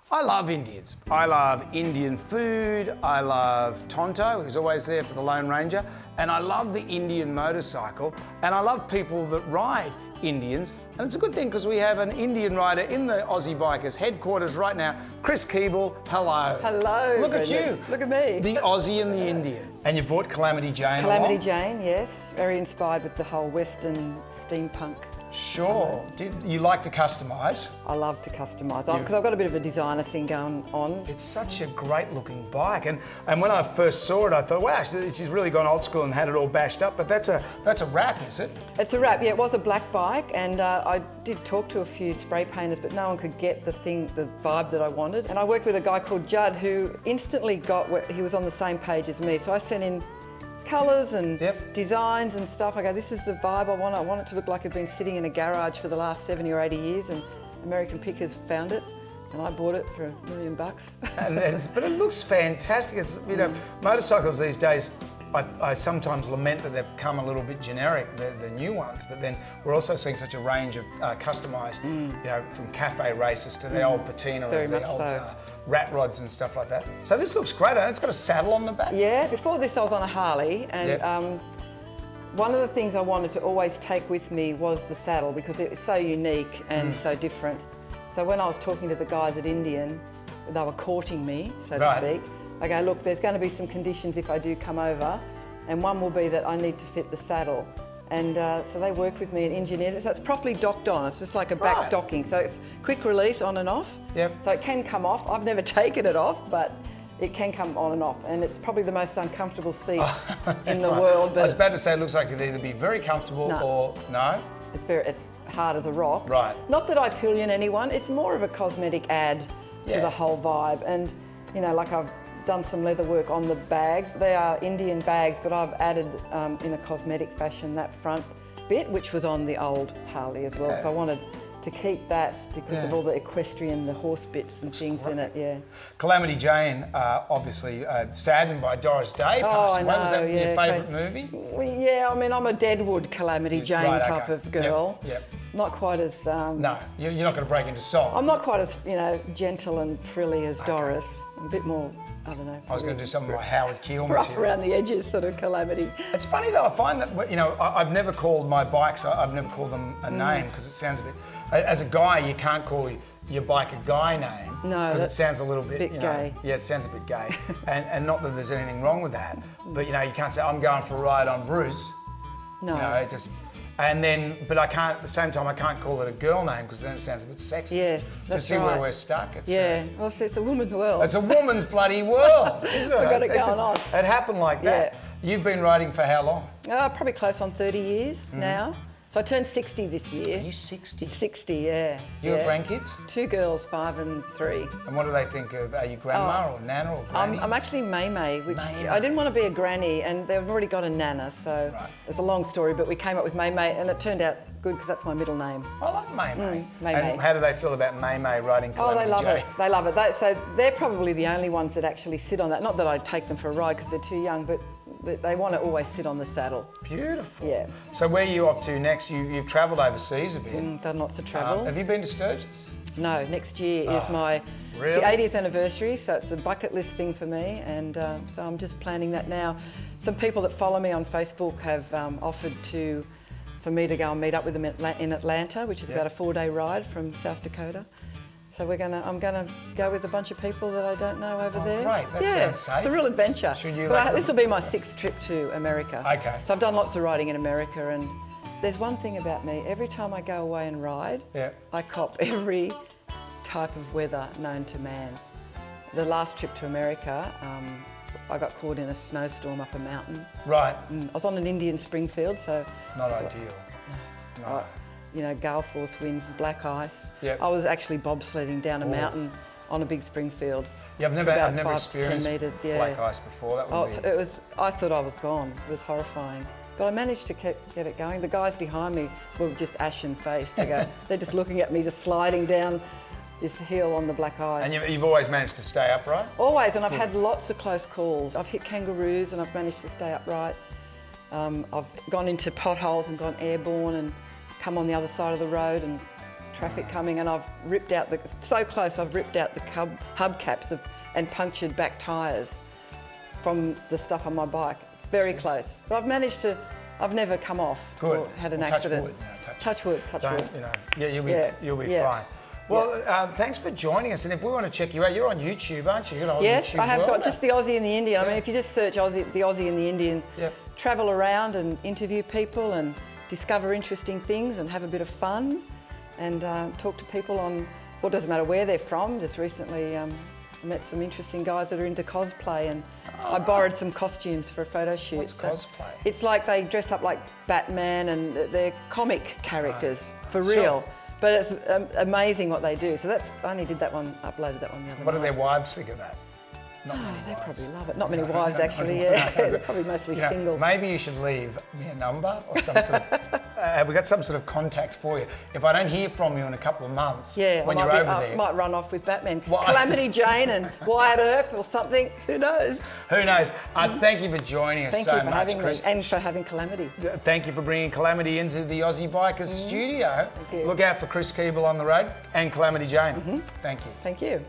I love Indians. I love Indian food. I love Tonto, who's always there for the Lone Ranger. And I love the Indian motorcycle. And I love people that ride Indians. And it's a good thing because we have an Indian rider in the Aussie Bikers headquarters right now. Chris Keeble, hello. Hello. Look at you. Look at me. The Aussie and the Indian. And you bought Calamity Jane Calamity along? Jane, yes. Very inspired with the whole Western steampunk. Sure. Do you like to customise? I love to customise because I've got a bit of a designer thing going on. It's such a great looking bike, and when I first saw it, I thought, wow, she's really gone old school and had it all bashed up. But that's a wrap, is it? It's a wrap. Yeah, it was a black bike, and I did talk to a few spray painters, but no one could get the vibe that I wanted. And I worked with a guy called Judd who instantly he was on the same page as me. So I sent in colours and designs and stuff. I go, this is the vibe I want. I want it to look like it'd been sitting in a garage for the last 70 or 80 years, and American Pickers found it, and I bought it for $1 million. But it looks fantastic. It's, you know, motorcycles these days, I sometimes lament that they've become a little bit generic, the new ones, but then we're also seeing such a range of customised, you know, from cafe races to the old patina, Very or the much old so. rat rods and stuff like that. So this looks great, and it's got a saddle on the back. Yeah, before this I was on a Harley, and one of the things I wanted to always take with me was the saddle because it's so unique and so different. So when I was talking to the guys at Indian, they were courting me, so to speak. I go, look, there's going to be some conditions if I do come over, and one will be that I need to fit the saddle. And so they worked with me and engineered it. So it's properly docked on. It's just like a back docking. So it's quick release on and off. So it can come off. I've never taken it off, but it can come on and off. And it's probably the most uncomfortable seat in the world. But I was about to say it looks like it'd either be very comfortable or no. It's hard as a rock. Right. Not that I pillion anyone. It's more of a cosmetic add to the whole vibe. And, you know, like I've done some leather work on the bags. They are Indian bags, but I've added in a cosmetic fashion that front bit, which was on the old Harley as well. So I wanted to keep that because of all the equestrian, the horse bits and things in it. Calamity Jane, obviously saddened by Doris Day passing away. Was that your favourite movie? Well, yeah, I mean, I'm a Deadwood Calamity Jane type of girl. Not quite as... no, you're not going to break into song. I'm not quite as, you know, gentle and frilly as Doris. I'm a bit more, I don't know. I was going to do some of my Howard Keel rough material. around the edges sort of Calamity. It's funny though, I find that, you know, I've never called my bikes, I've never called them a name because it sounds a bit... As a guy, you can't call your bike a guy name. No, because it sounds a little bit, you know, gay. Yeah, it sounds a bit gay. and not that there's anything wrong with that, but you know, you can't say, I'm going for a ride on Bruce. No. You know, it just... And then, but I can't, at the same time, I can't call it a girl name because then it sounds a bit sexist. Yes, that's see where we're stuck. It's, well, see, it's a woman's world. It's a woman's bloody world, isn't it? We've got it going on. It happened like that. You've been riding for how long? Probably close on 30 years now. So I turned 60 this year. Are you 60? 60, yeah. You have grandkids? 2 girls, 5 and 3. And what do they think of? Are you grandma or nana or granny? I'm actually May, which I didn't want to be a granny, and they've already got a nana, so it's a long story, but we came up with May, and it turned out good because that's my middle name. I like May. May. And how do they feel about May riding Calamity they love Jane? it. They love it. So they're probably the only ones that actually sit on that. Not that I take them for a ride because they're too young, but they want to always sit on the saddle. Beautiful. Yeah. So where are you off to next? You've travelled overseas a bit. Done lots of travel. Have you been to Sturgis? No, next year is my it's the 80th anniversary, so it's a bucket list thing for me, and so I'm just planning that now. Some people that follow me on Facebook have offered for me to go and meet up with them in Atlanta, which is about a 4-day ride from South Dakota. So I'm gonna go with a bunch of people that I don't know over there. Great, that sounds safe. It's a real adventure. This will be my 6th trip to America. Okay. So I've done lots of riding in America, and there's one thing about me. Every time I go away and ride, I cop every type of weather known to man. The last trip to America, I got caught in a snowstorm up a mountain. Right. I was on an Indian spring field, so... Not ideal. No. You know, gale force winds, black ice. Yep. I was actually bobsledding down a mountain on a big spring field. Yeah, I've never experienced black ice before. I thought I was gone. It was horrifying. But I managed to get it going. The guys behind me were just ashen-faced. They're just looking at me, just sliding down this hill on the black ice. And you've always managed to stay upright? Always, and I've had lots of close calls. I've hit kangaroos and I've managed to stay upright. I've gone into potholes and gone airborne and come on the other side of the road and traffic coming, and I've ripped out the, so close, I've ripped out the hubcaps and punctured back tyres from the stuff on my bike. Very close. But I've managed to, I've never come off or had an accident. Touch wood. Yeah, you'll be fine. Well, thanks for joining us. And if we want to check you out, you're on YouTube, aren't you? Yes, I have got just the Aussie and the Indian. I mean, if you just search Aussie, the Aussie and the Indian, travel around and interview people and discover interesting things and have a bit of fun and talk to people on, well, it doesn't matter where they're from. Just recently met some interesting guys that are into cosplay, and I borrowed some costumes for a photo shoot. What's cosplay? It's like they dress up like Batman and they're comic characters for real. But it's amazing what they do. So I only did that one, uploaded that one the other night. What do their wives think of that? They probably love it. Not many wives, actually, yeah. Probably mostly single. Maybe you should leave me a number or some sort of... have we got some sort of contact for you? If I don't hear from you in a couple of months, when you're over there... I might run off with Batman. Calamity Jane and Wyatt Earp or something. Who knows? Who knows? Thank you for joining us so much, Chris. Thank you for having me and for having Calamity. Thank you for bringing Calamity into the Aussie Bikers studio. Thank you. Look out for Chris Keeble on the road and Calamity Jane. Thank you. Thank you.